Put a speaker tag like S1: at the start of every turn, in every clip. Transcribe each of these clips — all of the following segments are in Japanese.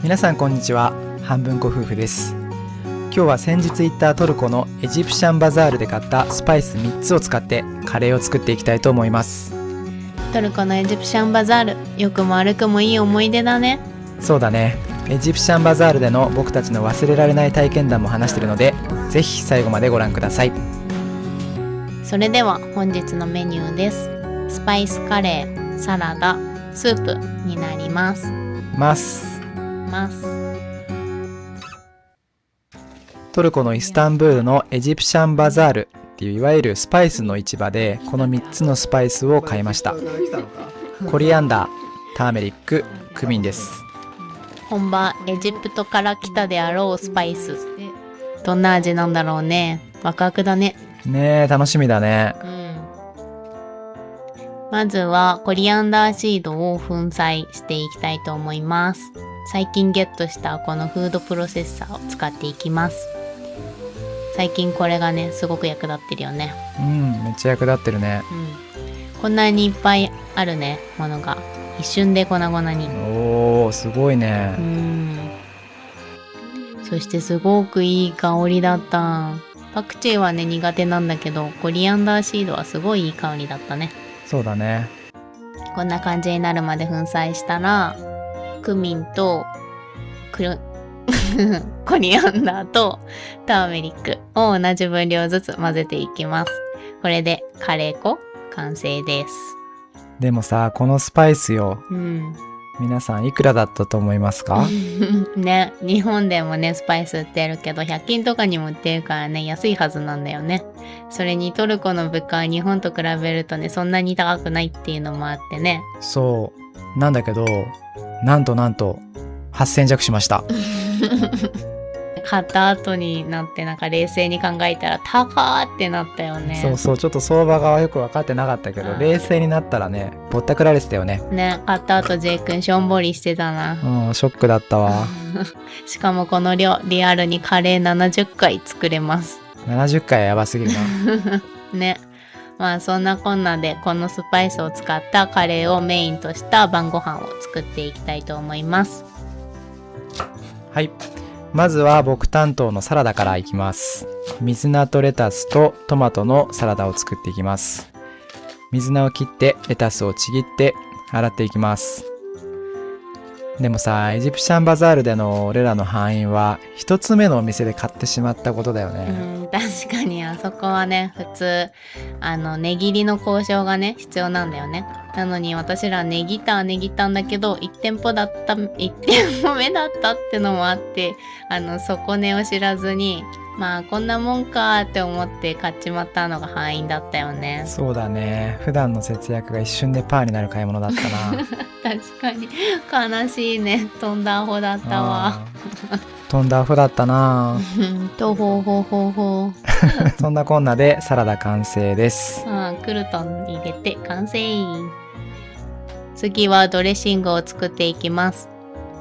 S1: 皆さんこんにちは。半分子夫婦です。今日は先日行ったトルコのエジプシャンバザールで買ったスパイス3つを使ってカレーを作っていきたいと思います。
S2: トルコのエジプシャンバザール、良くも悪くもいい思い出だね。
S1: そうだね。エジプシャンバザールでの僕たちの忘れられない体験談も話しているので、ぜひ最後までご覧ください。
S2: それでは本日のメニューです。スパイスカレー、サラダ、スープになります。
S1: トルコのイスタンブールのエジプシャンバザールっていういわゆるスパイスの市場でこの3つのスパイスを買いました。コリアンダー、ターメリック、クミンです。
S2: 本場エジプトから来たであろうスパイス、どんな味なんだろうね。ワクワクだね。
S1: ねえ、楽しみだね。
S2: まずはコリアンダーシードを粉砕していきたいと思います。最近ゲットしたこのフードプロセッサーを使っていきます。最近これがね、すごく役立ってるよね。
S1: めっちゃ役立ってるね。
S2: こんなにいっぱいあるね、ものが一瞬で粉々に。
S1: おー、すごいね。
S2: そしてすごくいい香りだった。パクチーはね、苦手なんだけど、コリアンダーシードはすごいいい香りだったね。
S1: そうだね。
S2: こんな感じになるまで粉砕したら、クミンとコリアンダーとターメリックを同じ分量ずつ混ぜていきます。これでカレー粉完成です。
S1: でもさ、このスパイスよ、皆さんいくらだったと思いますか？
S2: ね、日本でもねスパイス売ってるけど100均とかにも売ってるからね、安いはずなんだよね。それにトルコの物価は日本と比べるとね、そんなに高くないっていうのもあってね。
S1: そうなんだけど、なんと8000弱しました。
S2: 買った後になってなんか冷静に考えたら高ーってなったよね。
S1: そうちょっと相場がよく分かってなかったけど、冷静になったらね、ぼったくられてたよね。
S2: ね、買った後 J 君しょんぼりしてたな。
S1: ショックだったわ。
S2: しかもこの量、リアルにカレー70回作れます。
S1: 70回はやばすぎるな。
S2: ね。まあそんなこんなでこのスパイスを使ったカレーをメインとした晩ご飯を作っていきたいと思います。
S1: はい。まずは僕担当のサラダからいきます。水菜とレタスとトマトのサラダを作っていきます。水菜を切ってレタスをちぎって洗っていきます。でもさ、エジプシャンバザールでの俺らの敗因は一つ目のお店で買ってしまったことだよね。
S2: 確かにあそこはね、普通値切りの交渉がね必要なんだよね。なのに私ら値切ったんだけど1店舗目だったってのもあって、底値を知らずにまあこんなもんかって思って買っちまったのが敗因だったよね。
S1: そうだね。普段の節約が一瞬でパーになる買い物だったな。
S2: 確かに悲しいね。とんだアホだったわ。
S1: とんだアホだったな。
S2: とほほほほ。
S1: そんなこんなでサラダ完成です。
S2: クルトン入れて完成。次はドレッシングを作っていきます。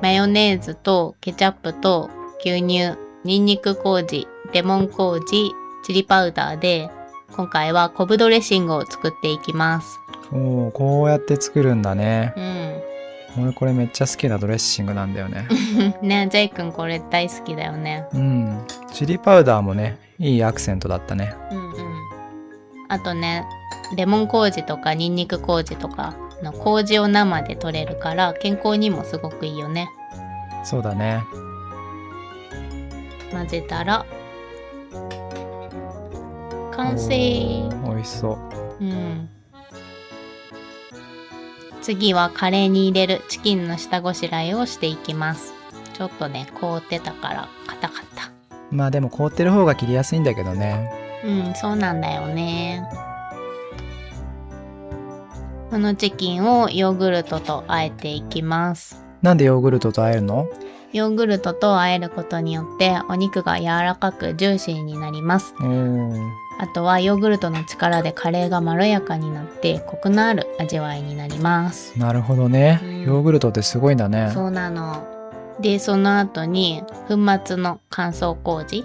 S2: マヨネーズとケチャップと牛乳、ニンニク麹、レモン麹、チリパウダーで今回は昆布ドレッシングを作っていきます。
S1: こうやって作るんだね。俺これめっちゃ好きなドレッシングなんだよね。
S2: ね、ジェイ君これ大好きだよね。
S1: チリパウダーもね、いいアクセントだったね。
S2: あとね、レモン麹とかニンニク麹とかの麹を生で取れるから健康にもすごくいいよね。
S1: そうだね。
S2: 混ぜたら完成。
S1: 美味しそう。
S2: 次はカレーに入れるチキンの下ごしらえをしていきます。ちょっとね凍ってたから硬かった。
S1: まあでも凍ってる方が切りやすいんだけどね。
S2: そうなんだよね。このチキンをヨーグルトと和えていきます。
S1: なんでヨーグルトと和えるの？
S2: ヨーグルトと和えることによってお肉が柔らかくジューシーになります。あとはヨーグルトの力でカレーがまろやかになってコクのある味わいになります。
S1: なるほどね。ヨーグルトってすごいんだね。
S2: そうなの。でその後に粉末の乾燥麹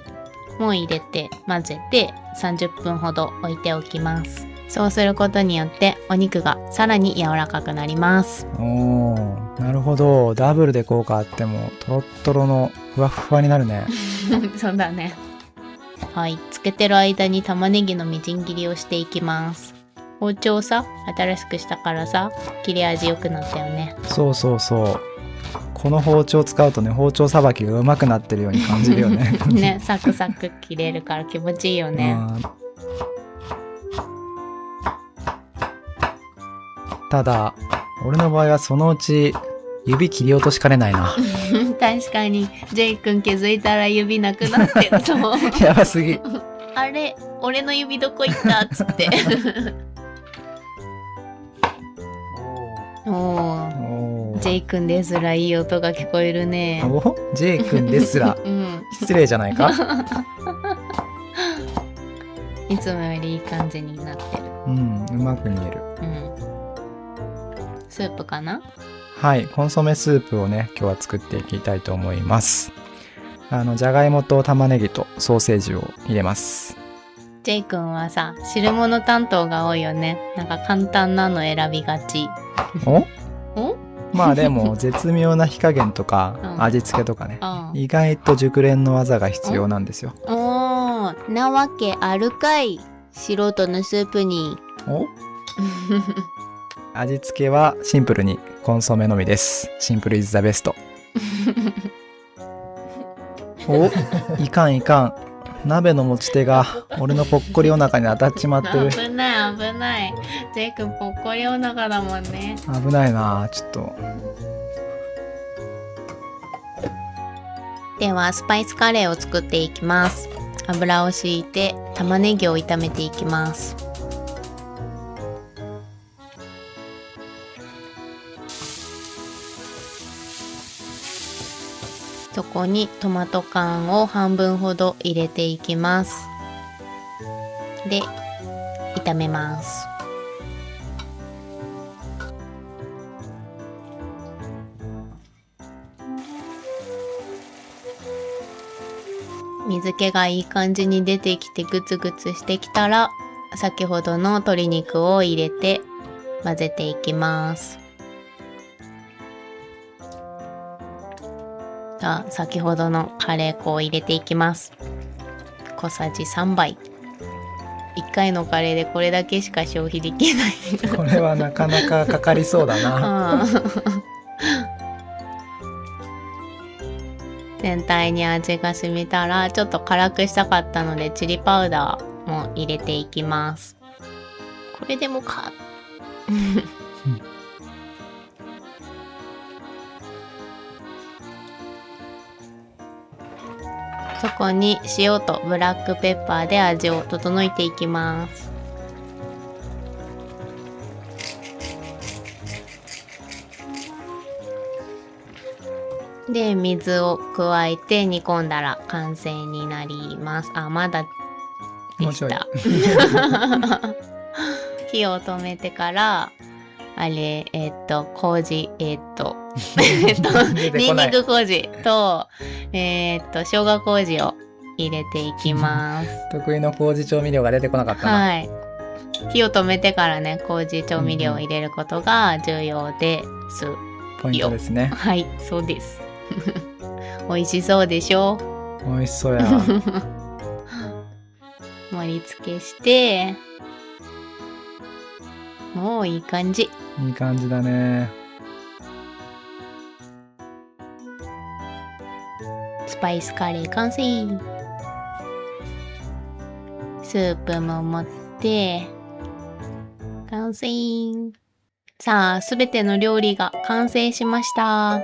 S2: も入れて混ぜて30分ほど置いておきます。そうすることによってお肉がさらに柔らかくなります。
S1: おー、なるほど。ダブルで効果あってもトロットロのふわっふわになるね。
S2: そうだね。はい、つけてる間に玉ねぎのみじん切りをしていきます。包丁さ、新しくしたからさ、切れ味良くなったよね。
S1: そうそうそう。この包丁使うとね、包丁さばきが上手くなってるように感じるよね。
S2: ね、サクサク切れるから気持ちいいよね。
S1: ただ俺の場合はそのうち指切り落としかねないな。
S2: 確かに、ジェイ君気づいたら指なくなってると思う。
S1: やばすぎ。
S2: あれ、俺の指どこ行ったっつって。おー、ジェイ君ですらいい音が聞こえるね。
S1: お、ジェイ君ですら、
S2: うん、
S1: 失礼じゃないか。
S2: いつもよりいい感じになってる。
S1: うん、うまく見える。
S2: うん。スープかな？
S1: はい、コンソメスープをね、今日は作っていきたいと思います。じゃがいもと玉ねぎとソーセージを入れます。
S2: ジェイ君はさ、汁物担当が多いよね。なんか簡単なの選びがち。お？
S1: まあでも絶妙な火加減とか
S2: うん
S1: 味付けとかね、
S2: うん、
S1: 意外と熟練の技が必要なんですよ。
S2: おー、なわけあるかい。素人のスープに。
S1: お味付けはシンプルにコンソメのみです。シンプルイズザベスト。お、いかんいかん。鍋の持ち手が俺のぽっこりお腹に当たっちまってる。
S2: 危ない危ない。ジェイ君ぽっこりお腹だもんね。
S1: 危ないな、ちょっと。
S2: ではスパイスカレーを作っていきます。油を敷いて玉ねぎを炒めていきます。そこにトマト缶を半分ほど入れていきます。で、炒めます。水気がいい感じに出てきてグツグツしてきたら、先ほどの鶏肉を入れて混ぜていきます。先ほどのカレー粉を入れていきます。小さじ3杯。1回のカレーでこれだけしか消費できない。
S1: これはなかなかかかりそうだな。
S2: 全体に味が染みたら、ちょっと辛くしたかったのでチリパウダーも入れていきます。これでもか。そこに塩とブラックペッパーで味を整えていきます。で、水を加えて煮込んだら完成になります。あ、まだでした。火を止めてから、あれ、麹、ニンニク麹と、生姜麹を入れていきます。
S1: 得意の麹調味料が出てこなかったな。
S2: はい。火を止めてからね、麹調味料を入れることが重要です。
S1: ポイントですね。
S2: はい、そうです。美味しそうでしょ？
S1: 美味しそうや。
S2: 盛り付けして、もういい感じ。
S1: いい感じだね。
S2: スパイスカレー完成。スープも持って完成。さあ、すべての料理が完成しました。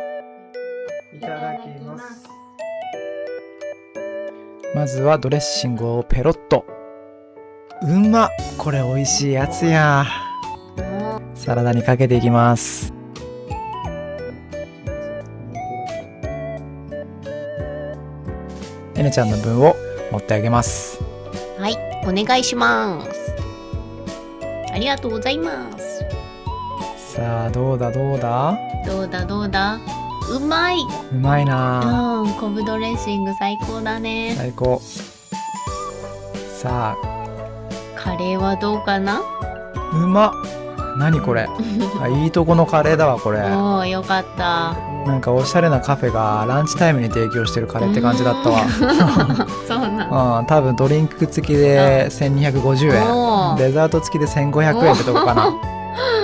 S1: いただきます。まずはドレッシングをペロッと。うんま、これ美味しいやつや。サラダにかけていきます。エネちゃんの分を持ってあげます。
S2: はい、お願いします。ありがとうございます。
S1: さあ、どうだどうだ？
S2: どうだどうだ？うまい。
S1: うまいな。
S2: 昆布ドレッシング最高だね。
S1: 最高。さあ、
S2: カレーはどうかな？
S1: うまっ。何これ。あ、いいとこのカレーだわこれ。
S2: おお、よかった。
S1: なんかおしゃれなカフェがランチタイムに提供してるカレーって感じだったわ。
S2: そうなん。
S1: 多分ドリンク付きで1250円、
S2: おー
S1: デザート付きで1500円ってとこかな。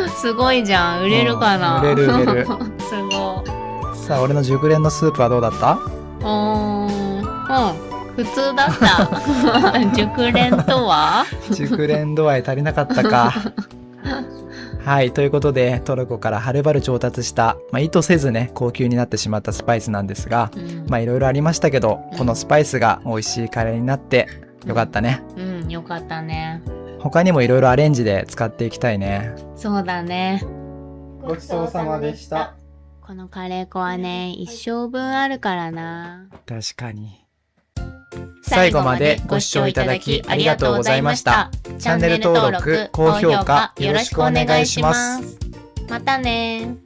S2: すごいじゃん。売れるかな。
S1: 売れる売れる。
S2: すごい。
S1: さあ俺の熟練のスープはどうだった？
S2: 普通だった。熟練とは？
S1: 熟練度合い足りなかったか。はい、ということでトルコからはるばる調達した、意図せずね高級になってしまったスパイスなんですが、いろいろありましたけど、このスパイスが美味しいカレーになってよかったね。
S2: よかったね。
S1: 他にもいろいろアレンジで使っていきたいね。
S2: そうだね。
S1: ごちそうさまでした。
S2: このカレー粉はね、一生分あるからな。
S1: 確かに。最後までご視聴いただきありがとうございました。チャンネル登録、高評価よろしくお願いします。
S2: またね。